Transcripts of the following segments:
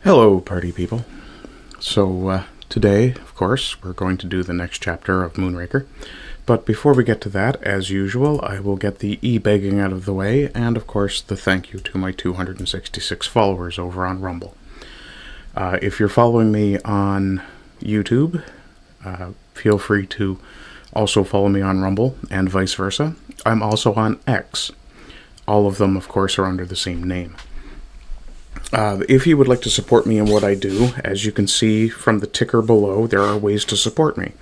Hello, party people. So, today, of course, we're going to do the next chapter of Moonraker. But before we get to that, as usual, I will get the e-begging out of the way, and of course, the thank you to my 266 followers over on Rumble. If you're following me on YouTube, feel free to also follow me on Rumble, and vice versa. I'm also on X. All of them, of course, are under the same name. If you would like to support me in what I do, as you can see from the ticker below, there are ways to support me.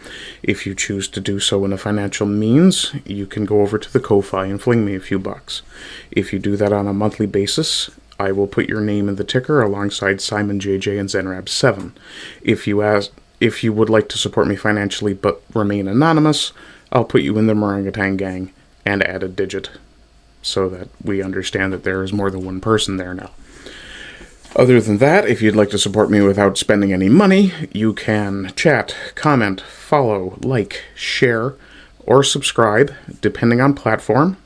If you choose to do so in a financial means, you can go over to the Ko-Fi and fling me a few bucks. If you do that on a monthly basis, I will put your name in the ticker alongside Simon JJ and Zenrab7. If you would like to support me financially but remain anonymous, I'll put you in the Morangatang gang and add a digit so that we understand that there is more than one person there now. Other than that, if you'd like to support me without spending any money, you can chat, comment, follow, like, share, or subscribe, depending on platform.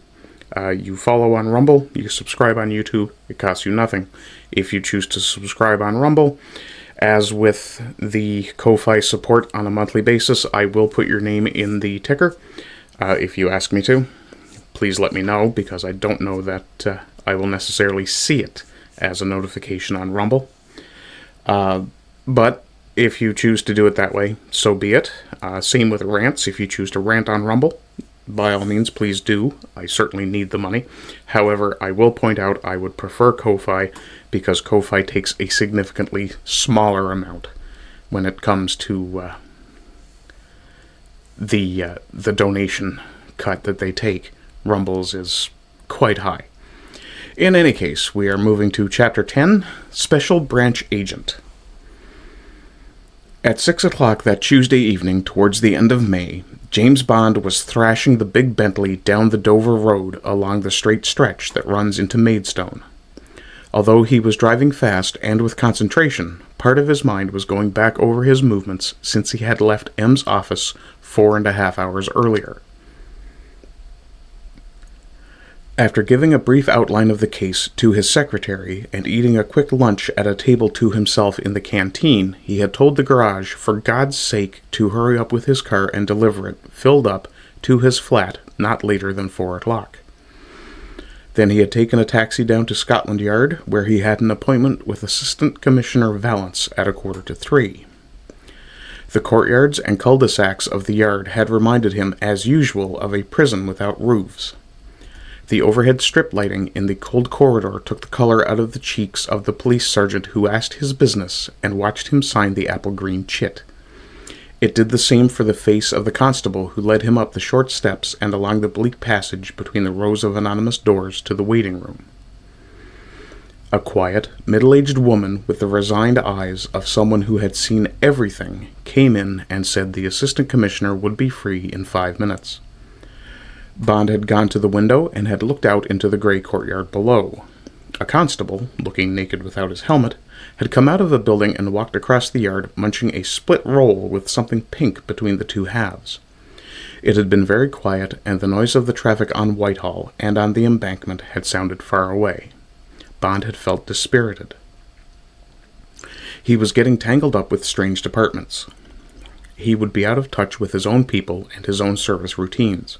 You follow on Rumble, you subscribe on YouTube, it costs you nothing. If you choose to subscribe on Rumble, as with the Ko-Fi support on a monthly basis, I will put your name in the ticker. If you ask me to, please let me know, because I don't know that I will necessarily see it as a notification on Rumble. But if you choose to do it that way, so be it. Same with rants. If you choose to rant on Rumble, by all means, please do. I certainly need the money. However, I will point out I would prefer Ko-Fi because Ko-Fi takes a significantly smaller amount when it comes to the donation cut that they take. Rumble's is quite high. In any case, we are moving to Chapter 10, Special Branch Agent. At 6 o'clock that Tuesday evening, towards the end of May, James Bond was thrashing the big Bentley down the Dover Road along the straight stretch that runs into Maidstone. Although he was driving fast and with concentration, part of his mind was going back over his movements since he had left M's office 4.5 hours earlier. After giving a brief outline of the case to his secretary and eating a quick lunch at a table to himself in the canteen, he had told the garage, for God's sake, to hurry up with his car and deliver it, filled up, to his flat not later than 4 o'clock. Then he had taken a taxi down to Scotland Yard, where he had an appointment with Assistant Commissioner Vallance at 2:45. The courtyards and cul-de-sacs of the yard had reminded him, as usual, of a prison without roofs. The overhead strip lighting in the cold corridor took the color out of the cheeks of the police sergeant who asked his business and watched him sign the apple-green chit. It did the same for the face of the constable who led him up the short steps and along the bleak passage between the rows of anonymous doors to the waiting room. A quiet, middle-aged woman with the resigned eyes of someone who had seen everything came in and said the assistant commissioner would be free in 5 minutes. Bond had gone to the window and had looked out into the grey courtyard below. A constable, looking naked without his helmet, had come out of a building and walked across the yard, munching a split roll with something pink between the two halves. It had been very quiet, and the noise of the traffic on Whitehall and on the embankment had sounded far away. Bond had felt dispirited. He was getting tangled up with strange departments. He would be out of touch with his own people and his own service routines.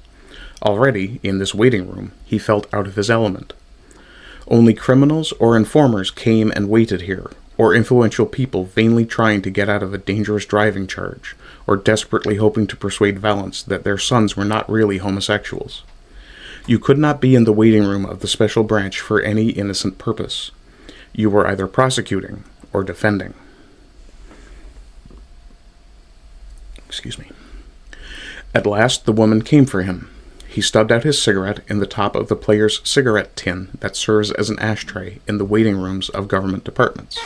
Already, in this waiting room, he felt out of his element. Only criminals or informers came and waited here, or influential people vainly trying to get out of a dangerous driving charge, or desperately hoping to persuade Vallance that their sons were not really homosexuals. You could not be in the waiting room of the special branch for any innocent purpose. You were either prosecuting or defending. Excuse me. At last, the woman came for him. He stubbed out his cigarette in the top of the player's cigarette tin that serves as an ashtray in the waiting rooms of government departments,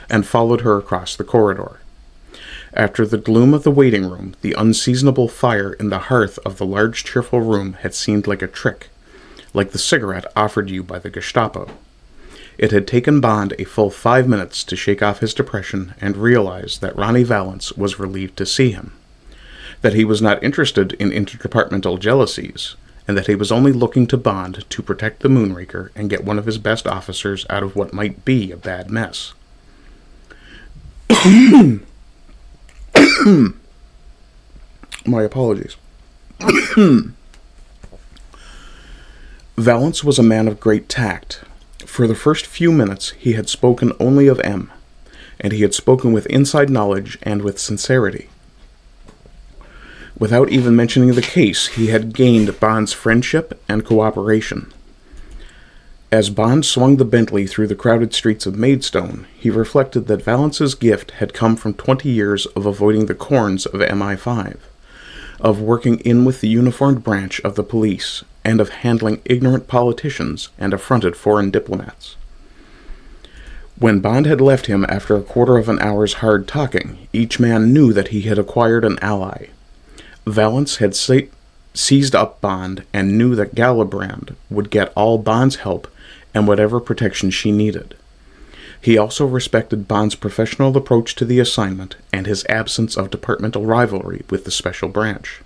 and followed her across the corridor. After the gloom of the waiting room, the unseasonable fire in the hearth of the large cheerful room had seemed like a trick, like the cigarette offered you by the Gestapo. It had taken Bond a full 5 minutes to shake off his depression and realize that Ronnie Vallance was relieved to see him, that he was not interested in interdepartmental jealousies, and that he was only looking to Bond to protect the Moonraker and get one of his best officers out of what might be a bad mess. My apologies. Valence was a man of great tact. For the first few minutes he had spoken only of M, and he had spoken with inside knowledge and with sincerity. Without even mentioning the case, he had gained Bond's friendship and cooperation. As Bond swung the Bentley through the crowded streets of Maidstone, he reflected that Valence's gift had come from 20 years of avoiding the corns of MI5, of working in with the uniformed branch of the police, and of handling ignorant politicians and affronted foreign diplomats. When Bond had left him after a quarter of an hour's hard talking, each man knew that he had acquired an ally. Valence had seized up Bond and knew that Galibrand would get all Bond's help and whatever protection she needed. He also respected Bond's professional approach to the assignment and his absence of departmental rivalry with the special branch.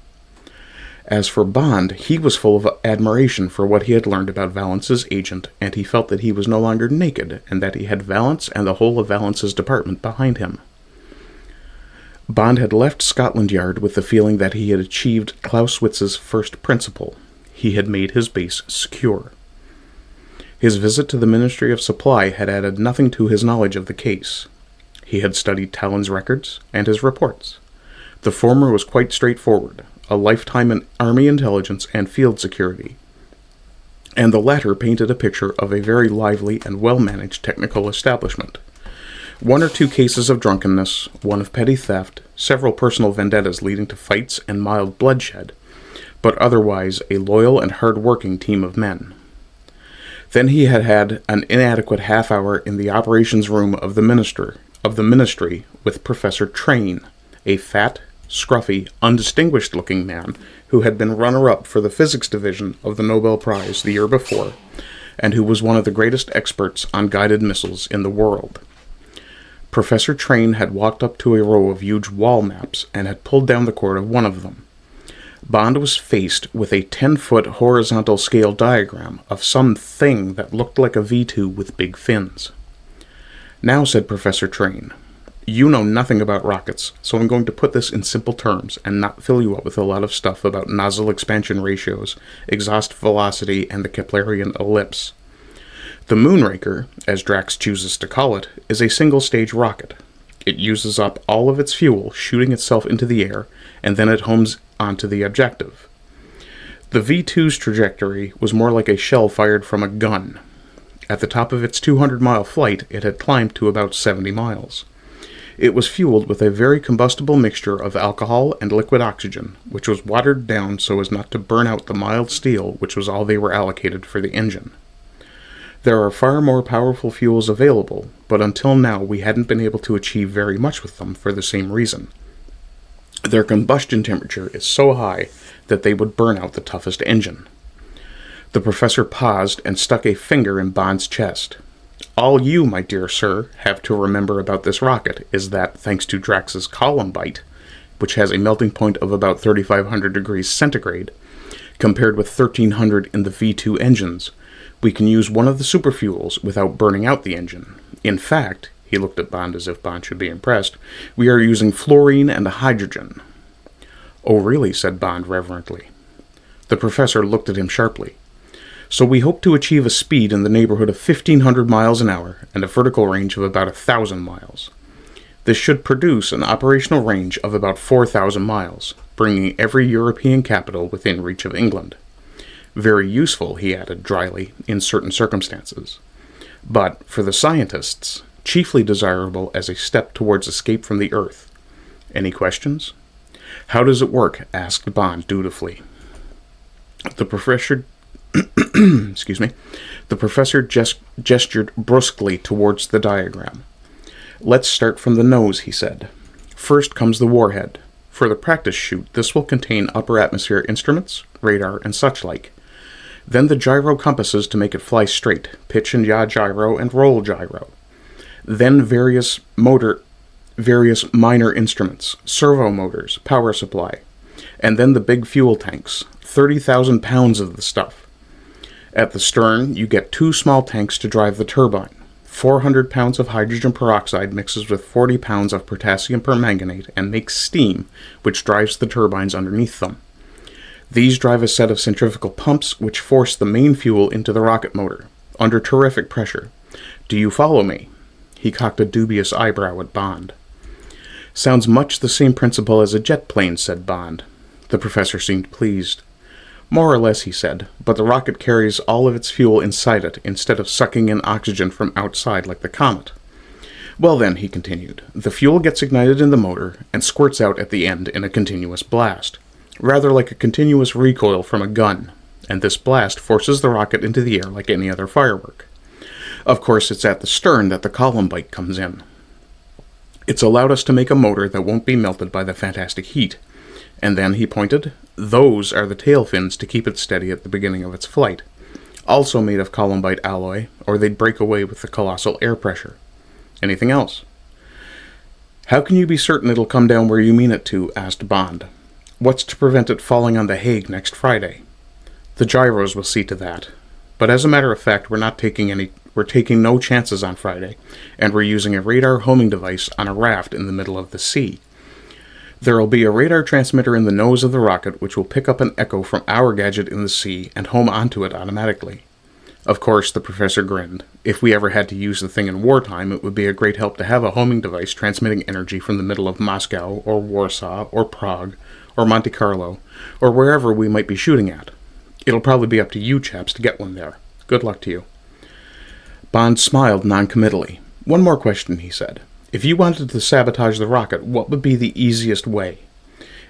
As for Bond, he was full of admiration for what he had learned about Valence's agent, and he felt that he was no longer naked, and that he had Valence and the whole of Valence's department behind him. Bond had left Scotland Yard with the feeling that he had achieved Clausewitz's first principle. He had made his base secure. His visit to the Ministry of Supply had added nothing to his knowledge of the case. He had studied Talon's records and his reports. The former was quite straightforward, a lifetime in Army intelligence and field security, and the latter painted a picture of a very lively and well-managed technical establishment. One or two cases of drunkenness, one of petty theft, several personal vendettas leading to fights and mild bloodshed, but otherwise a loyal and hard-working team of men. Then he had had an inadequate half-hour in the operations room of the ministry with Professor Train, a fat, scruffy, undistinguished-looking man who had been runner-up for the physics division of the Nobel Prize the year before, and who was one of the greatest experts on guided missiles in the world. Professor Train had walked up to a row of huge wall maps and had pulled down the cord of one of them. Bond was faced with a 10-foot horizontal scale diagram of some thing that looked like a V2 with big fins. "Now," said Professor Train, "you know nothing about rockets, so I'm going to put this in simple terms and not fill you up with a lot of stuff about nozzle expansion ratios, exhaust velocity, and the Keplerian ellipse. The Moonraker, as Drax chooses to call it, is a single-stage rocket. It uses up all of its fuel, shooting itself into the air, and then it homes onto the objective. The V2's trajectory was more like a shell fired from a gun. At the top of its 200-mile flight, it had climbed to about 70 miles. It was fueled with a very combustible mixture of alcohol and liquid oxygen, which was watered down so as not to burn out the mild steel, which was all they were allocated for the engine. There are far more powerful fuels available, but until now we hadn't been able to achieve very much with them for the same reason. Their combustion temperature is so high that they would burn out the toughest engine." The professor paused and stuck a finger in Bond's chest. "All you, my dear sir, have to remember about this rocket is that, thanks to Drax's Columbite, which has a melting point of about 3,500 degrees centigrade, compared with 1,300 in the V2 engines, we can use one of the superfuels without burning out the engine. In fact," he looked at Bond as if Bond should be impressed, "we are using fluorine and hydrogen." "Oh, really?" said Bond reverently. The professor looked at him sharply. "So we hope to achieve a speed in the neighborhood of 1,500 miles an hour and a vertical range of about 1,000 miles. This should produce an operational range of about 4,000 miles, bringing every European capital within reach of England. Very useful," he added dryly, "in certain circumstances. But, for the scientists, chiefly desirable as a step towards escape from the Earth. Any questions?" "How does it work?" asked Bond dutifully. The professor gestured brusquely towards the diagram. "Let's start from the nose," he said. "First comes the warhead. For the practice shoot, this will contain upper atmosphere instruments, radar, and such like. Then the gyro compasses to make it fly straight, pitch and yaw gyro and roll gyro. Then various minor instruments, servo motors, power supply. And then the big fuel tanks, 30,000 pounds of the stuff. At the stern, you get 2 small tanks to drive the turbine, 400 pounds of hydrogen peroxide mixes with 40 pounds of potassium permanganate and makes steam, which drives the turbines underneath them. These drive a set of centrifugal pumps which force the main fuel into the rocket motor, under terrific pressure. Do you follow me? He cocked a dubious eyebrow at Bond. Sounds much the same principle as a jet plane, said Bond. The professor seemed pleased. More or less, he said, but the rocket carries all of its fuel inside it, instead of sucking in oxygen from outside like the comet. Well then, he continued, the fuel gets ignited in the motor and squirts out at the end in a continuous blast, rather like a continuous recoil from a gun, and this blast forces the rocket into the air like any other firework. Of course, it's at the stern that the column bite comes in. It's allowed us to make a motor that won't be melted by the fantastic heat. And then, he pointed, those are the tail fins to keep it steady at the beginning of its flight, also made of columbite alloy, or they'd break away with the colossal air pressure. Anything else? How can you be certain it'll come down where you mean it to? Asked Bond. What's to prevent it falling on The Hague next Friday? The gyros will see to that. But as a matter of fact, we're taking no chances on Friday, and we're using a radar homing device on a raft in the middle of the sea. There will be a radar transmitter in the nose of the rocket which will pick up an echo from our gadget in the sea and home onto it automatically. Of course, the professor grinned. If we ever had to use the thing in wartime, it would be a great help to have a homing device transmitting energy from the middle of Moscow, or Warsaw, or Prague, or Monte Carlo, or wherever we might be shooting at. It'll probably be up to you chaps to get one there. Good luck to you. Bond smiled noncommittally. One more question, he said. If you wanted to sabotage the rocket, what would be the easiest way?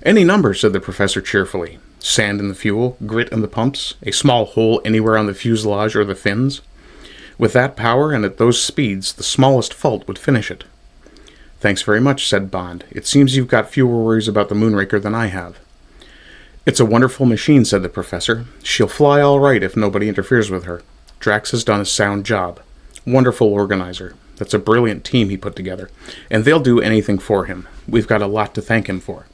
Any number, said the professor cheerfully. Sand in the fuel, grit in the pumps, a small hole anywhere on the fuselage or the fins. With that power and at those speeds, the smallest fault would finish it. Thanks very much, said Bond. It seems you've got fewer worries about the Moonraker than I have. It's a wonderful machine, said the professor. She'll fly all right if nobody interferes with her. Drax has done a sound job. Wonderful organizer. That's a brilliant team he put together, and they'll do anything for him. We've got a lot to thank him for.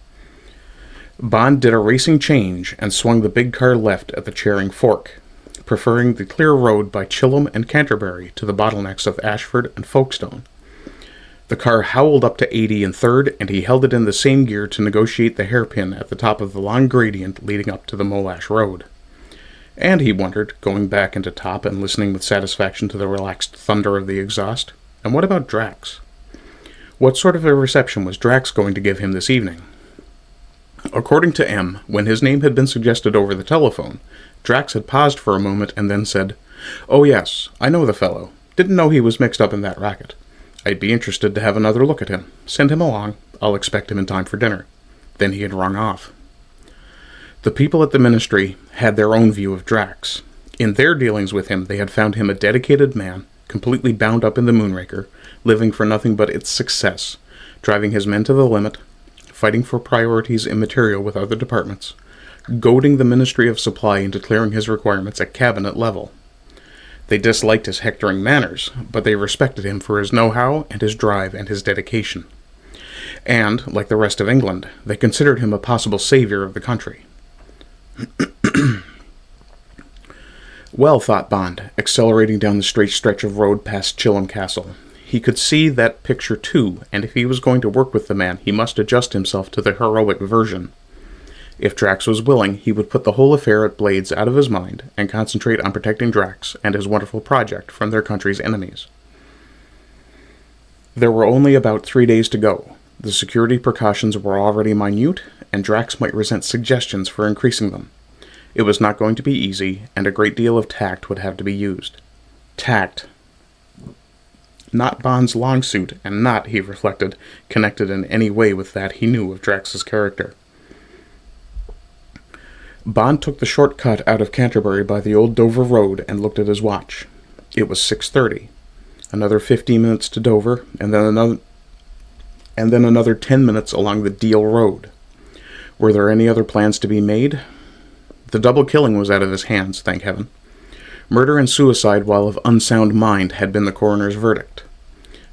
Bond did a racing change and swung the big car left at the Charing Fork, preferring the clear road by Chilham and Canterbury to the bottlenecks of Ashford and Folkestone. The car howled up to 80 in third, and he held it in the same gear to negotiate the hairpin at the top of the long gradient leading up to the Molash Road. And he wondered, going back into top and listening with satisfaction to the relaxed thunder of the exhaust, and what about Drax? What sort of a reception was Drax going to give him this evening? According to M, when his name had been suggested over the telephone, Drax had paused for a moment and then said, "Oh yes, I know the fellow. Didn't know he was mixed up in that racket. I'd be interested to have another look at him. Send him along. I'll expect him in time for dinner." Then he had rung off. The people at the ministry had their own view of Drax. In their dealings with him, they had found him a dedicated man, completely bound up in the Moonraker, living for nothing but its success, driving his men to the limit, fighting for priorities immaterial with other departments, goading the Ministry of Supply into clearing his requirements at cabinet level. They disliked his hectoring manners, but they respected him for his know-how and his drive and his dedication. And, like the rest of England, they considered him a possible savior of the country. Well, thought Bond, accelerating down the straight stretch of road past Chilham Castle. He could see that picture too, and if he was going to work with the man, he must adjust himself to the heroic version. If Drax was willing, he would put the whole affair at Blades out of his mind and concentrate on protecting Drax and his wonderful project from their country's enemies. There were only about 3 days to go. The security precautions were already minute, and Drax might resent suggestions for increasing them. It was not going to be easy, and a great deal of tact would have to be used. Tact. Not Bond's long suit, and not, he reflected, connected in any way with that he knew of Drax's character. Bond took the short cut out of Canterbury by the old Dover Road and looked at his watch. It was 6:30. Another 15 minutes to Dover, and then another 10 minutes along the Deal Road. Were there any other plans to be made? The double killing was out of his hands, thank heaven. Murder and suicide while of unsound mind had been the coroner's verdict.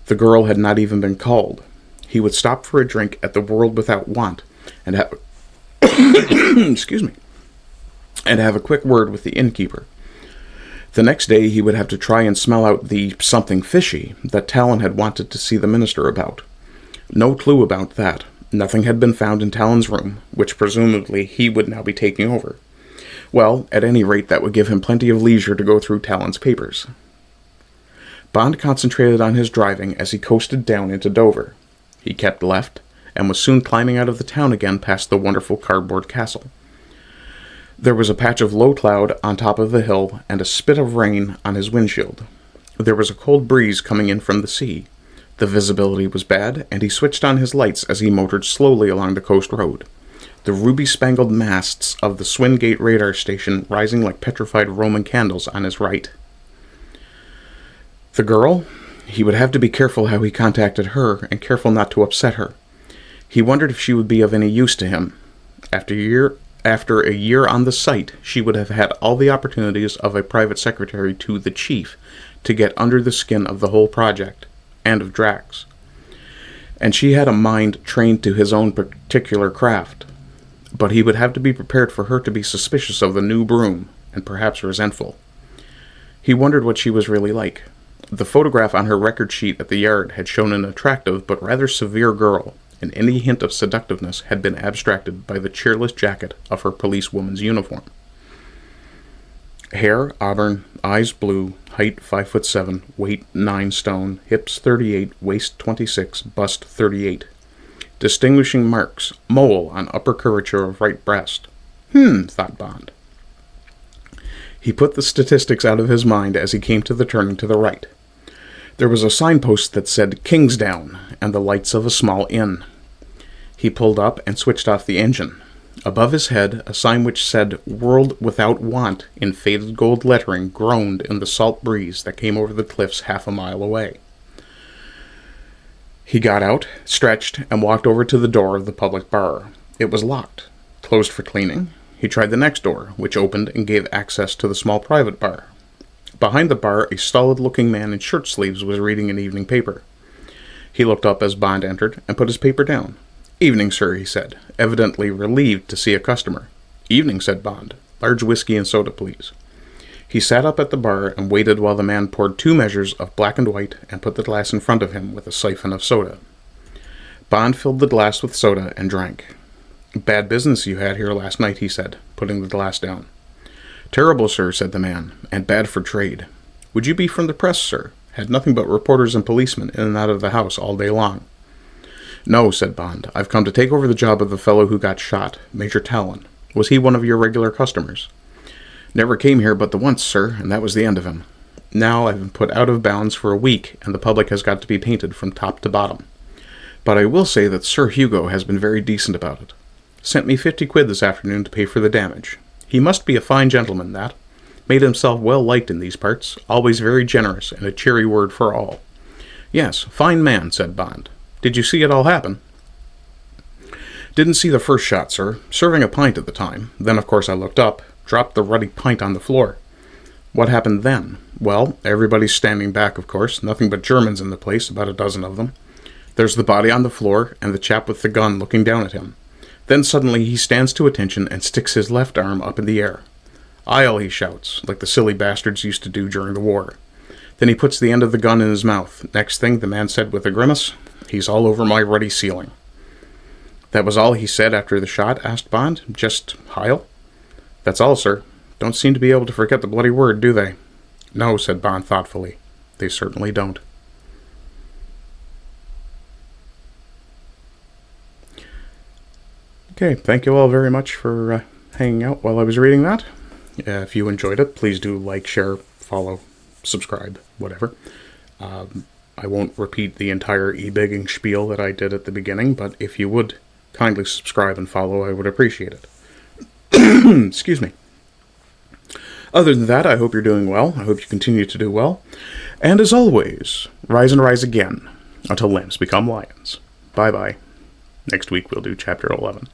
The girl had not even been called. He would stop for a drink at the World Without Want and have excuse me, and have a quick word with the innkeeper. The next day he would have to try and smell out the something fishy that Talon had wanted to see the minister about. No clue about that. Nothing had been found in Talon's room, which presumably he would now be taking over. Well, at any rate, that would give him plenty of leisure to go through Talon's papers. Bond concentrated on his driving as he coasted down into Dover. He kept left, and was soon climbing out of the town again past the wonderful cardboard castle. There was a patch of low cloud on top of the hill, and a spit of rain on his windshield. There was a cold breeze coming in from the sea. The visibility was bad, and he switched on his lights as he motored slowly along the coast road. The ruby-spangled masts of the Swingate radar station rising like petrified Roman candles on his right. The girl? He would have to be careful how he contacted her, and careful not to upset her. He wondered if she would be of any use to him. After a year on the site, she would have had all the opportunities of a private secretary to the chief to get under the skin of the whole project, and of Drax. And she had a mind trained to his own particular craft. But he would have to be prepared for her to be suspicious of the new broom, and perhaps resentful. He wondered what she was really like. The photograph on her record sheet at the yard had shown an attractive but rather severe girl, and any hint of seductiveness had been abstracted by the cheerless jacket of her policewoman's uniform. Hair, auburn, eyes blue, height 5'7", weight 9 stone, hips 38, waist 26, bust 38. Distinguishing marks, mole on upper curvature of right breast. Thought Bond. He put the statistics out of his mind as he came to the turning to the right. There was a signpost that said Kingsdown and the lights of a small inn. He pulled up and switched off the engine. Above his head, a sign which said World Without Want in faded gold lettering groaned in the salt breeze that came over the cliffs half a mile away. He got out, stretched, and walked over to the door of the public bar. It was locked. Closed for cleaning. He tried the next door, which opened and gave access to the small private bar. Behind the bar, a stolid-looking man in shirt sleeves was reading an evening paper. He looked up as Bond entered and put his paper down. "Evening, sir," he said, evidently relieved to see a customer. "Evening," said Bond. "Large whiskey and soda, please." He sat up at the bar and waited while the man poured 2 measures of black and white and put the glass in front of him with a siphon of soda. Bond filled the glass with soda and drank. "Bad business you had here last night," he said, putting the glass down. "Terrible, sir," said the man, "and bad for trade. Would you be from the press, sir? Had nothing but reporters and policemen in and out of the house all day long." "No," said Bond. "I've come to take over the job of the fellow who got shot, Major Talon. Was he one of your regular customers?" "Never came here but the once, sir, and that was the end of him. Now I've been put out of bounds for a week, and the public has got to be painted from top to bottom. But I will say that Sir Hugo has been very decent about it. Sent me 50 quid this afternoon to pay for the damage. He must be a fine gentleman, that. Made himself well liked in these parts, always very generous, and a cheery word for all." "Yes, fine man," said Bond. "Did you see it all happen?" "Didn't see the first shot, sir. Serving a pint at the time. Then, of course, I looked up, dropped the ruddy pint on the floor." "What happened then?" "Well, everybody's standing back, of course. Nothing but Germans in the place, about a dozen of them. There's the body on the floor, and the chap with the gun looking down at him. Then suddenly he stands to attention and sticks his left arm up in the air. 'I'll,' he shouts, like the silly bastards used to do during the war. Then he puts the end of the gun in his mouth. Next thing, the man said with a grimace, 'He's all over my ruddy ceiling.'" "That was all he said after the shot?" asked Bond. "Just Heil?" "That's all, sir. Don't seem to be able to forget the bloody word, do they?" "No," said Bond thoughtfully. "They certainly don't." Okay, thank you all very much for hanging out while I was reading that. If you enjoyed it, please do like, share, follow, subscribe, whatever. I won't repeat the entire e-bigging spiel that I did at the beginning, but if you would kindly subscribe and follow, I would appreciate it. Excuse me. Other than that, I hope you're doing well. I hope you continue to do well. And as always, rise and rise again until lambs become lions. Bye-bye. Next week we'll do Chapter 11.